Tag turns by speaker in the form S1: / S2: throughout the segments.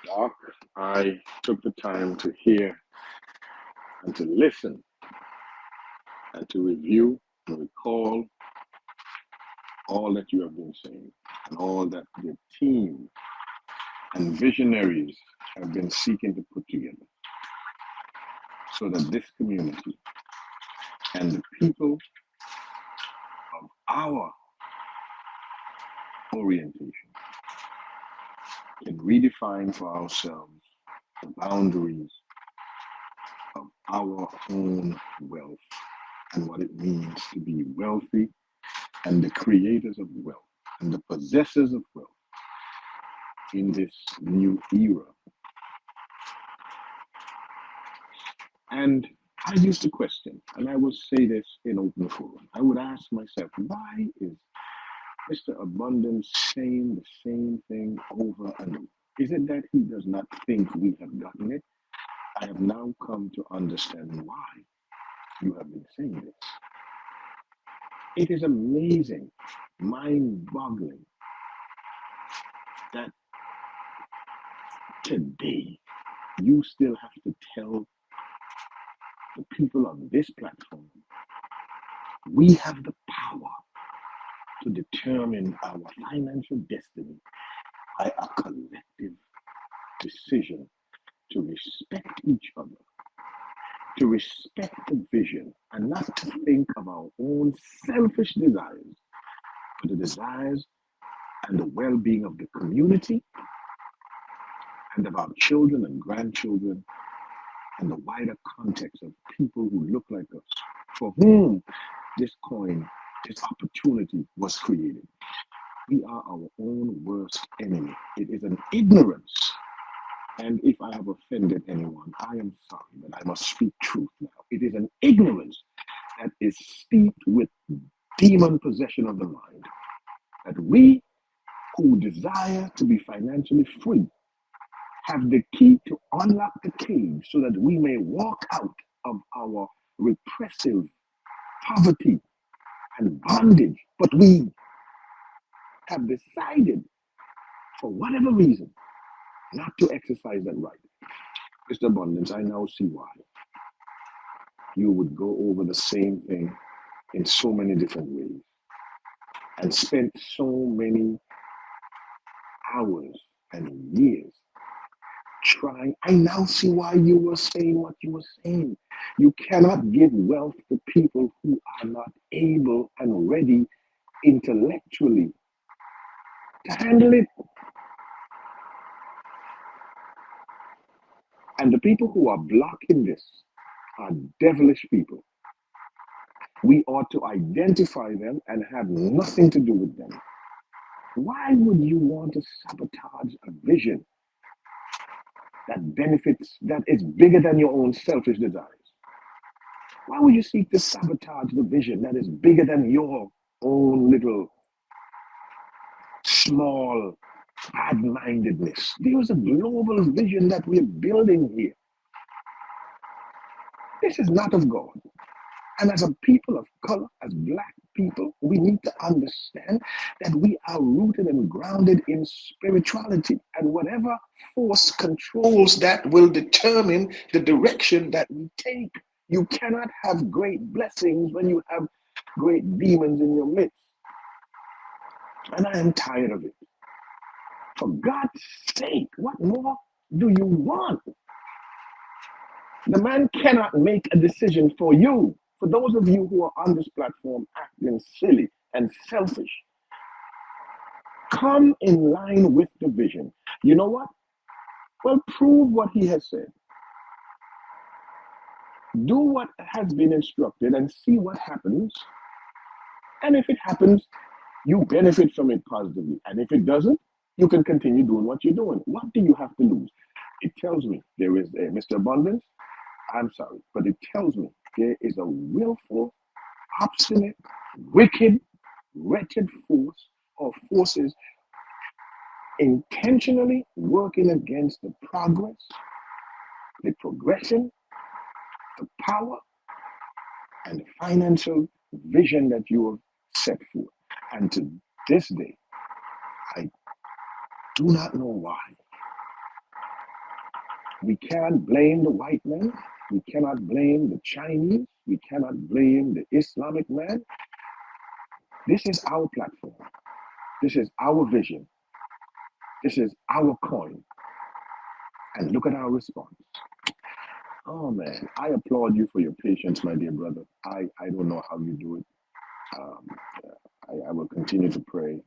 S1: Doc, I took the time to hear and to listen and to review and recall all that you have been saying and all that the team and visionaries have been seeking to put together so that this community and the people of our orientation can redefine for ourselves the boundaries of our own wealth and what it means to be wealthy and the creators of wealth and the possessors of wealth in this new era. And I used to question, and I would say this in open forum. I would ask myself, why is Mr. Abundance saying the same thing over and over? Is it that he does not think we have gotten it? I have now come to understand why you have been saying this. It is amazing, mind boggling, that today you still have to tell the people on this platform we have the power to determine our financial destiny by a collective decision to respect each other, to respect the vision, and not to think of our own selfish desires, but the desires and the well being of the community and of our children and grandchildren and the wider context of people who look like us, for whom this coin, this opportunity was created. We are our own worst enemy. It is an ignorance. And if I have offended anyone, I am sorry, but I must speak truth now. It is an ignorance that is steeped with demon possession of the mind. That we who desire to be financially free have the key to unlock the cage so that we may walk out of our repressive poverty and bondage. But we have decided, for whatever reason, not to exercise that right. Mr. Abundance, I now see why you would go over the same thing in so many different ways and spend so many hours and years trying. I now see why you were saying what you were saying. You cannot give wealth to people who are not able and ready intellectually to handle it. And the people who are blocking this are devilish people. We ought to identify them and have nothing to do with them. Why would you want to sabotage a vision that benefits, that is bigger than your own selfish desires? Why would you seek to sabotage the vision that is bigger than your own little small bad-mindedness? There is a global vision that we're building here. This is not of God. And as a people of color, as black people, we need to understand that we are rooted and grounded in spirituality. And whatever force controls that will determine the direction that we take. You cannot have great blessings when you have great demons in your midst. And I am tired of it. For God's sake, what more do you want? The man cannot make a decision for you. For those of you who are on this platform acting silly and selfish, come in line with the vision. You know what? Well, prove what he has said. Do what has been instructed and see what happens. And if it happens, you benefit from it positively. And if it doesn't, you can continue doing what you're doing. What do you have to lose? It tells me there is a Mr. Abundance. I'm sorry, but it tells me there is a willful, obstinate, wicked, wretched force or forces intentionally working against the progress, the progression, the power, and the financial vision that you have set forth. And to this day, I do not know why, We can't blame the white man. We cannot blame the Chinese. We cannot blame the Islamic man. This is our platform. This is our vision. This is our coin. And look at our response. Oh man, I applaud you for your patience, my dear brother. I don't know how you do it. Um, I will continue to pray.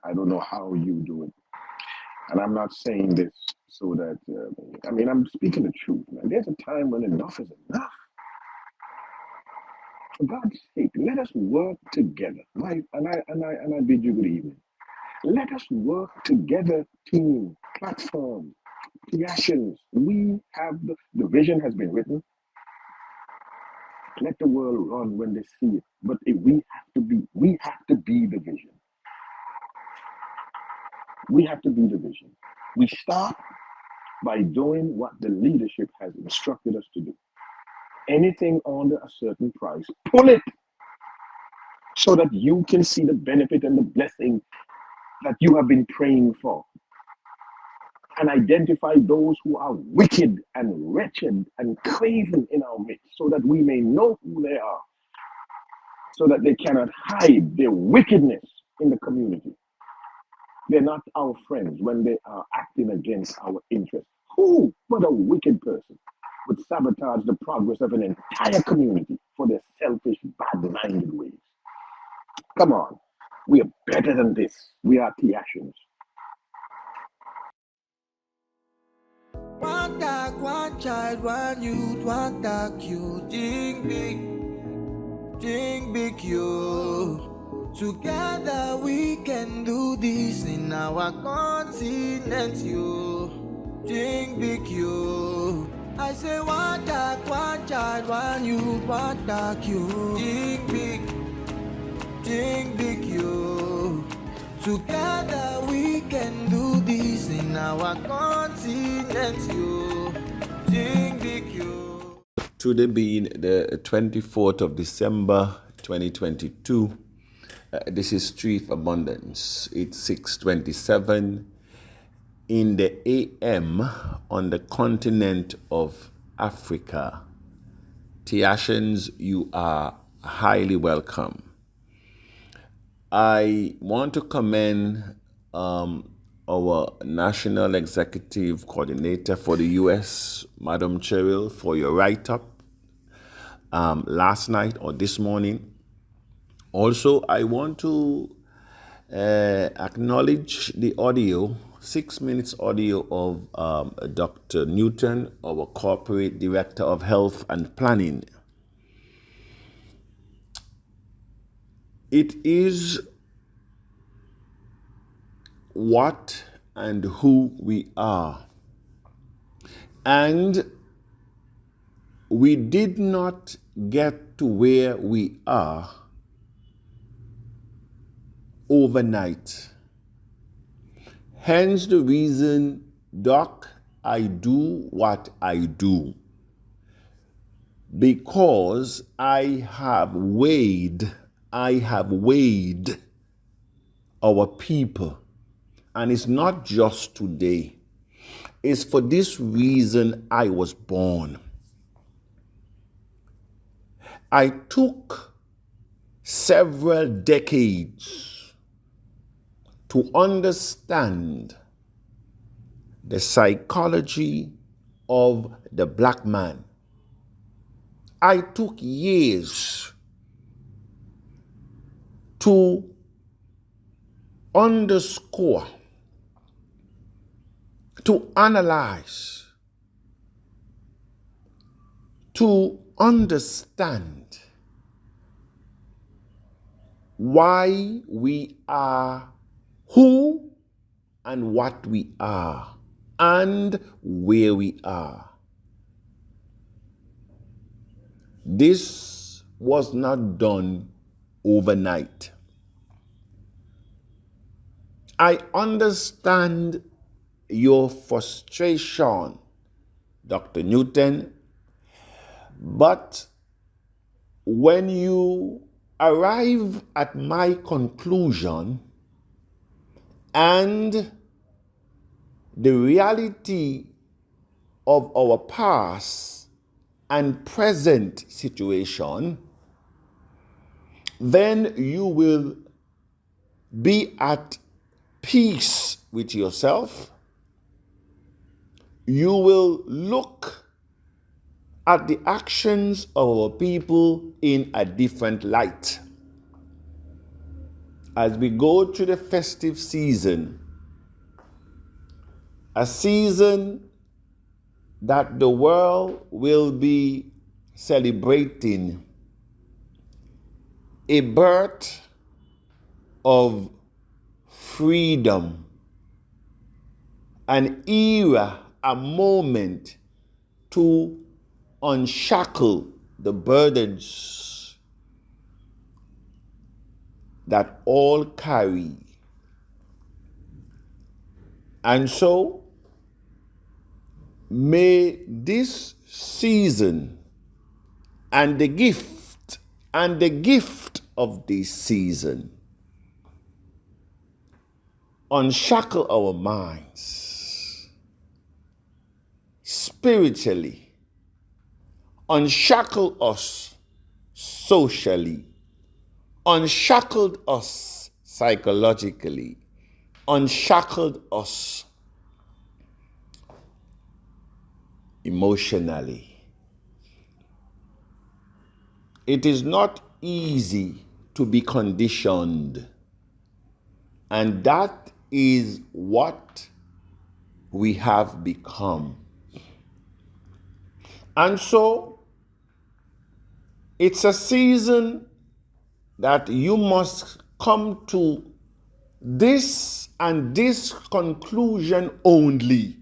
S1: I don't know how you do it. And I'm not saying this so that, I'm speaking the truth, man. There's a time when enough is enough. For God's sake, let us work together. And I bid you good evening. Let us work together, team, platform, creations. We have the vision has been written. Let the world run when they see it. But if we have to be the vision. We have to be the vision. We start by doing what the leadership has instructed us to do. Anything under a certain price, pull it so that you can see the benefit and the blessing that you have been praying for. And identify those who are wicked and wretched and craven in our midst so that we may know who they are, so that they cannot hide their wickedness in the community. They're not our friends when they are acting against our interests. Who but a wicked person would sabotage the progress of an entire community for their selfish, bad-minded ways? Come on. We are better than this. We are Tiashans.
S2: One dog, one child, one youth, one dog, you think big, you. Together we can do this in our continent, you. Think big, you. I say one dog, one child, one youth, one dog, you. Think big, you. Together we can do this in our continent, you. Think big, you.
S3: Today being the 24th of December 2022, this is Street Abundance. It's 6:27 in the AM on the continent of Africa. Tiashans, you are highly welcome. I want to commend our National Executive Coordinator for the U.S., Madam Cheryl, for your write-up last night or this morning. Also, I want to acknowledge the audio, 6 minutes audio of Dr. Newton, our Corporate Director of Health and Planning. It is what and who we are. And we did not get to where we are overnight. Hence the reason, Doc, I do what I do. Because I have weighed our people. And it's not just today. It's for this reason I was born. I took several decades to understand the psychology of the black man. I took years to underscore, to analyze, to understand why we are who and what we are and where we are. This was not done overnight. I understand your frustration, Dr. Newton, but when you arrive at my conclusion and the reality of our past and present situation, then you will be at peace with yourself. You will look at the actions of our people in a different light. As we go through the festive season, a season that the world will be celebrating a birth of freedom, an era, a moment to unshackle the burdens that all carry. And so, may this season and the gift of this season unshackle our minds spiritually, unshackle us socially, unshackled us psychologically, unshackled us emotionally. It is not easy to be conditioned, and that is what we have become. And so, it's a season that you must come to this and this conclusion only.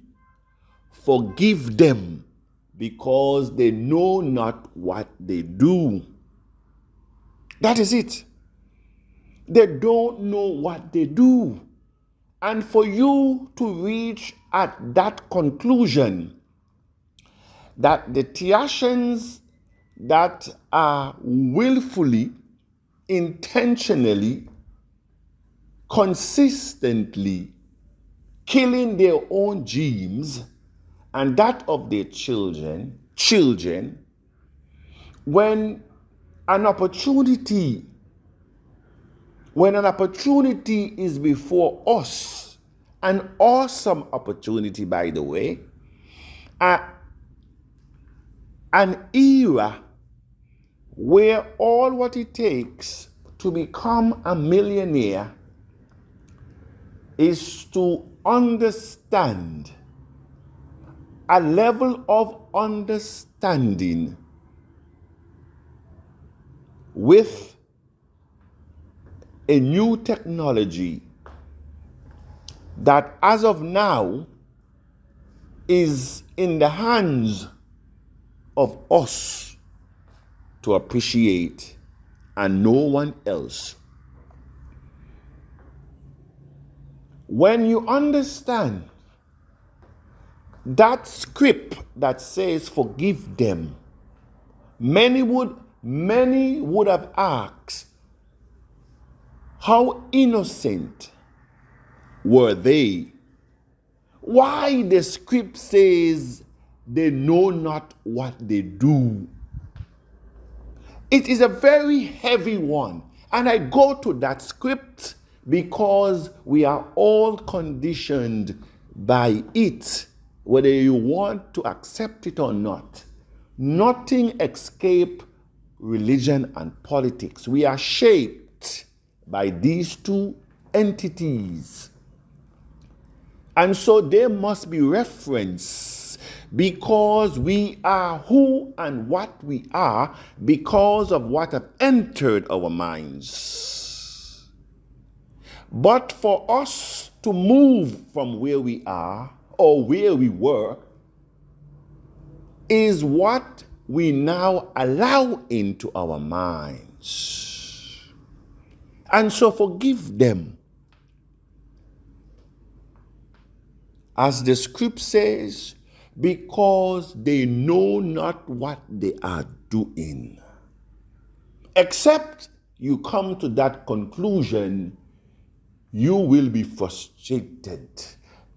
S3: Forgive them, because they know not what they do. That is it. They don't know what they do. And for you to reach at that conclusion, that the Tiashans that are willfully, intentionally, consistently killing their own dreams and that of their children, when an opportunity is before us, an awesome opportunity, by the way, an era where all what it takes to become a millionaire is to understand a level of understanding with a new technology that as of now is in the hands of us to appreciate and no one else. When you understand that script that says forgive them, many would have asked, how innocent were they? Why the script says they know not what they do? It is a very heavy one. And I go to that script because we are all conditioned by it, whether you want to accept it or not. Nothing escapes religion and politics. We are shaped by these two entities. And so they must be referenced because we are who and what we are because of what have entered our minds. But for us to move from where we are or where we were is what we now allow into our minds. And so forgive them. As the script says, because they know not what they are doing. Except you come to that conclusion, you will be frustrated.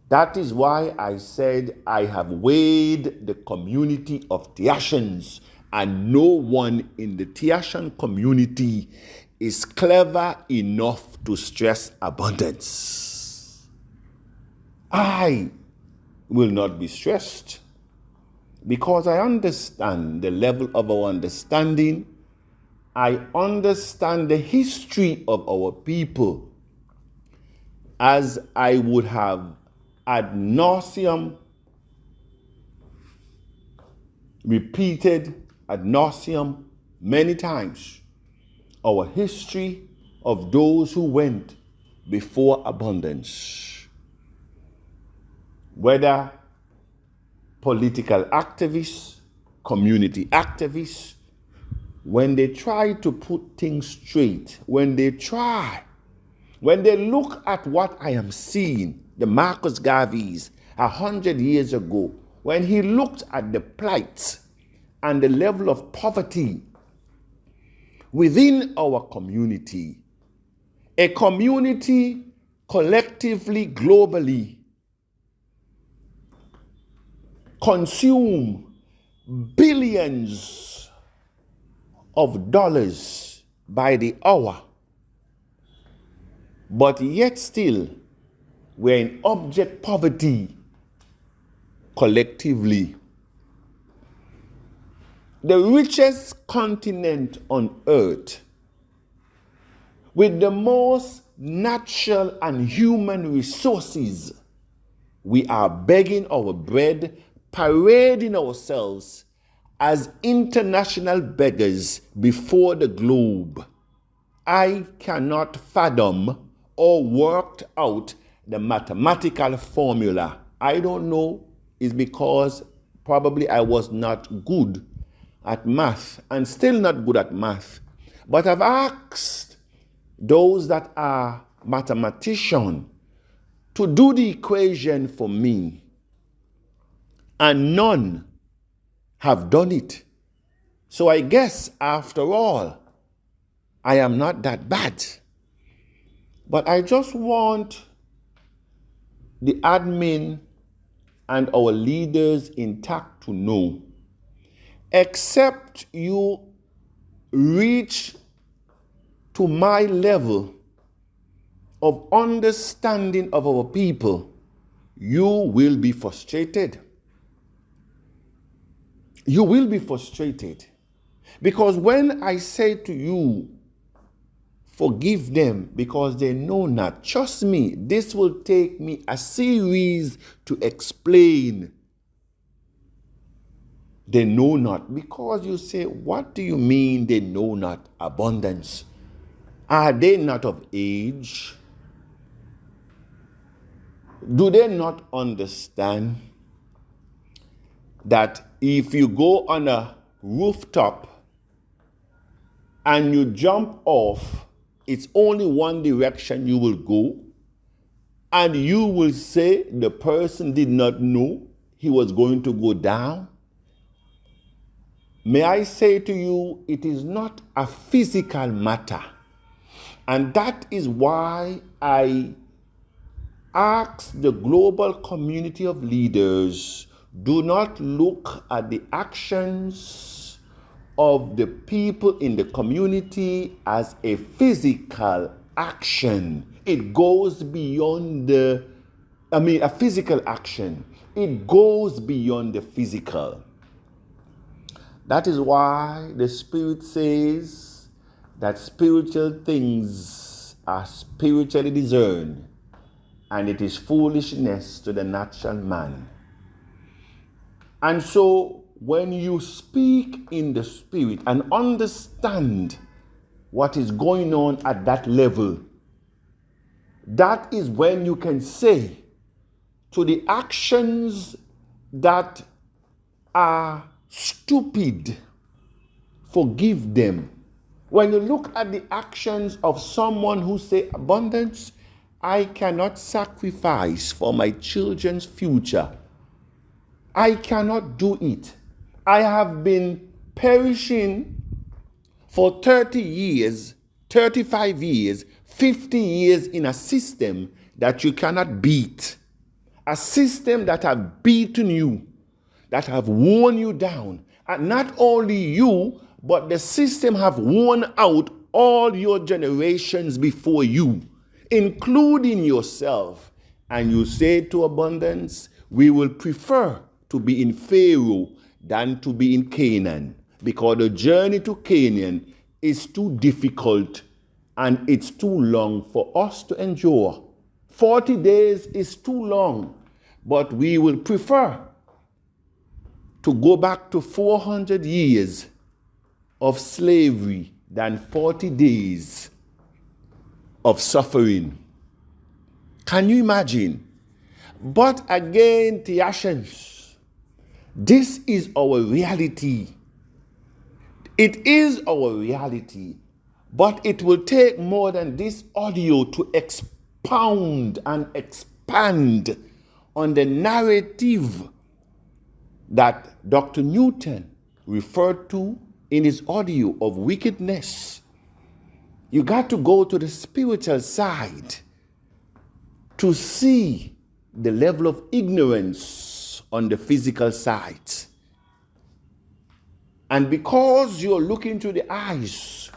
S3: That is why I said I have weighed the community of Tiashans, and no one in the Tiashan community is clever enough to stress abundance. I will not be stressed because I understand the level of our understanding. I understand the history of our people, as I would have ad nauseum repeated ad nauseum many times, our history of those who went before abundance, whether political activists, community activists, when they try to put things straight, when they look at what I am seeing, the Marcus Garveys 100 years ago, when he looked at the plight and the level of poverty within our community, a community collectively, globally, consume billions of dollars by the hour, but yet still we're in abject poverty collectively. The richest continent on earth, with the most natural and human resources, we are begging our bread, parading ourselves as international beggars before the globe. I cannot fathom or work out the mathematical formula. I don't know. It's because probably I was not good at math and still not good at math. But I've asked those that are mathematicians to do the equation for me, and none have done it. So I guess, after all, I am not that bad. But I just want the admin and our leaders intact to know, except you reach to my level of understanding of our people, you will be frustrated. You will be frustrated. Because when I say to you, forgive them because they know not, trust me, this will take me a series to explain. They know not. Because you say, what do you mean they know not abundance? Are they not of age? Do they not understand that if you go on a rooftop and you jump off, it's only one direction you will go, and you will say the person did not know he was going to go down? May I say to you, it is not a physical matter. And that is why I ask the global community of leaders, do not look at the actions of the people in the community as a physical action. It goes beyond a physical action. It goes beyond the physical. That is why the Spirit says that spiritual things are spiritually discerned, and it is foolishness to the natural man. And so when you speak in the Spirit and understand what is going on at that level, that is when you can say to the actions that are stupid, forgive them. When you look at the actions of someone who say, abundance, I cannot sacrifice for my children's future. I cannot do it. I have been perishing for 30 years, 35 years, 50 years in a system that you cannot beat. a system that have beaten you, that have worn you down. And not only you, but the system have worn out all your generations before you, including yourself. And you say to abundance, we will prefer to be in Pharaoh than to be in Canaan, because the journey to Canaan is too difficult and it's too long for us to endure. 40 days is too long, but we will prefer to go back to 400 years of slavery than 40 days of suffering. Can you imagine? But again, Tiashans, this is our reality. It is our reality, but it will take more than this audio to expound and expand on the narrative that Dr. Newton referred to in his audio of wickedness. You got to go to the spiritual side to see the level of ignorance on the physical side. And because you're looking through the eyes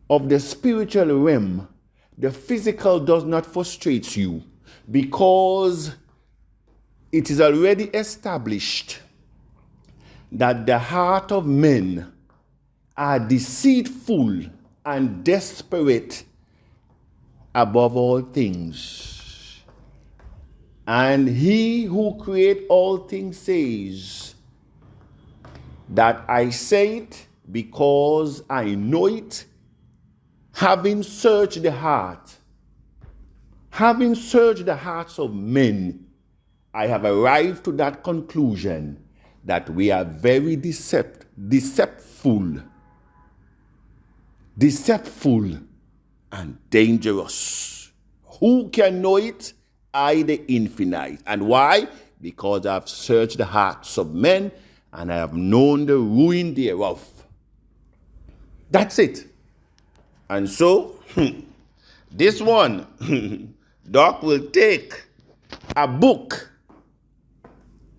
S3: of the spiritual realm, the physical does not frustrate you, because it is already established that the heart of men are deceitful and desperate above all things. And he who created all things says that I say it because I know it, having searched the heart, having searched the hearts of men, I have arrived to that conclusion that we are very deceitful and dangerous. Who can know it? I, the infinite. And why? Because I have searched the hearts of men and I have known the ruin thereof. That's it. And so, this one, Doc will take a book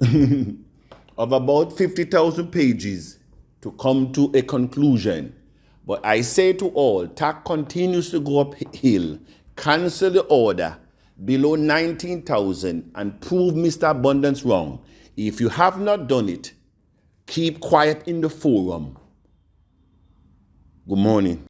S3: of about 50,000 pages to come to a conclusion. But I say to all, TAC continues to go uphill. Cancel the order below 19,000 and prove Mr. Abundance wrong. If you have not done it, keep quiet in the forum. Good morning.